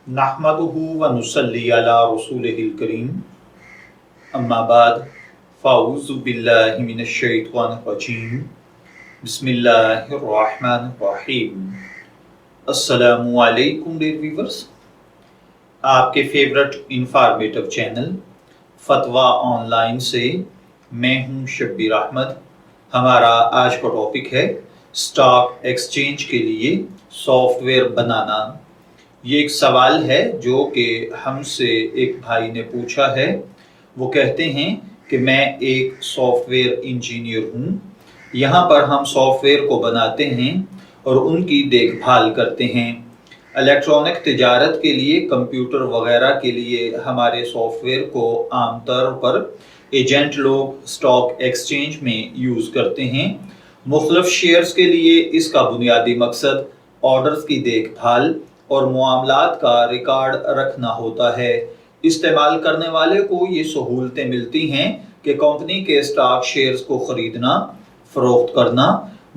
नहमदुहु व नुसल्ली अला रसूलिहिल करीम अम्मा बाद फ़ाऊज़ु बिल्लाहि मिनश शैतानिर रजीम बिस्मिल्लाहिर रहमानिर रहीम। अस्सलामु अलैकुम डियर व्यूअर्स, आपके फेवरेट इंफॉर्मेटिव चैनल फतवा ऑनलाइन से मैं हूं शब्बीर अहमद। हमारा आज का टॉपिक है स्टॉक एक्सचेंज के लिए सॉफ्टवेयर बनाना। ये एक सवाल है जो कि हमसे एक भाई ने पूछा है। वो कहते हैं कि मैं एक सॉफ्टवेयर इंजीनियर हूँ। यहाँ पर हम सॉफ्टवेयर को बनाते हैं और उनकी देखभाल करते हैं। इलेक्ट्रॉनिक तिजारत के लिए, कंप्यूटर वगैरह के लिए हमारे सॉफ्टवेयर को आमतौर पर एजेंट लोग स्टॉक एक्सचेंज में यूज़ करते हैं। मुख्तलिफ शेयर्स के लिए इसका बुनियादी मकसद ऑर्डर्स की देखभाल और मामलात का रिकॉर्ड रखना होता है। इस्तेमाल करने वाले को ये सहूलतें मिलती हैं कि कंपनी के स्टॉक शेयर्स को ख़रीदना, फ़रोख्त करना,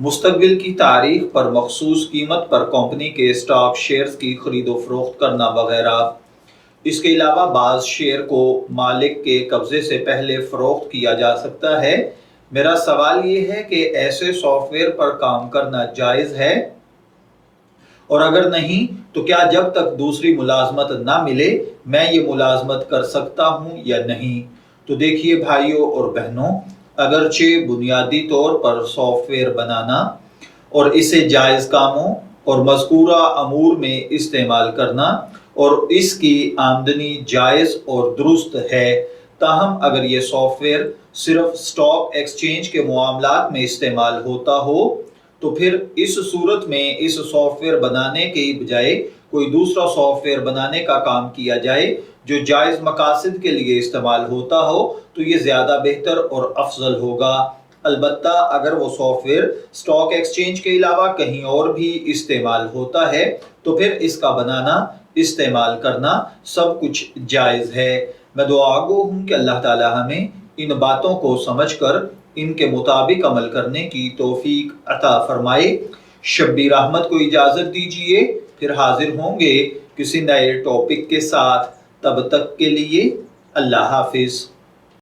मुस्तकबिल की तारीख पर मखसूस कीमत पर कंपनी के स्टॉक शेयर्स की खरीदो फरोख्त करना वगैरह। इसके अलावा बाज़ शेयर को मालिक के कब्ज़े से पहले फ़रोख्त किया जा सकता है। मेरा सवाल ये है कि ऐसे सॉफ्टवेयर पर काम करना जायज़ है, और अगर नहीं तो क्या जब तक दूसरी मुलाजमत ना मिले मैं ये मुलाजमत कर सकता हूँ या नहीं। तो देखिए भाइयों और बहनों, अगरचे बुनियादी तौर पर सॉफ्टवेयर बनाना और इसे जायज़ कामों और मज़कूरा अमूर में इस्तेमाल करना और इसकी आमदनी जायज़ और दुरुस्त है, ताहम अगर ये सॉफ्टवेयर सिर्फ स्टॉक एक्सचेंज के मामलात में इस्तेमाल होता हो तो फिर इस सूरत में इस सॉफ्टवेयर बनाने के बजाय कोई दूसरा सॉफ्टवेयर बनाने का काम किया जाए जो जायज़ मकासद के लिए इस्तेमाल होता हो, तो ये ज़्यादा बेहतर और अफजल होगा। अलबत्ता अगर वो सॉफ्टवेयर स्टॉक एक्सचेंज के अलावा कहीं और भी इस्तेमाल होता है तो फिर इसका बनाना, इस्तेमाल करना सब कुछ जायज़ है। मैं दुआ गो हूँ कि अल्लाह ताला हमें इन बातों को समझकर इनके मुताबिक अमल करने की तौफीक अता फरमाए। शब्बीर अहमद को इजाज़त दीजिए, फिर हाजिर होंगे किसी नए टॉपिक के साथ। तब तक के लिए अल्लाह हाफिज़।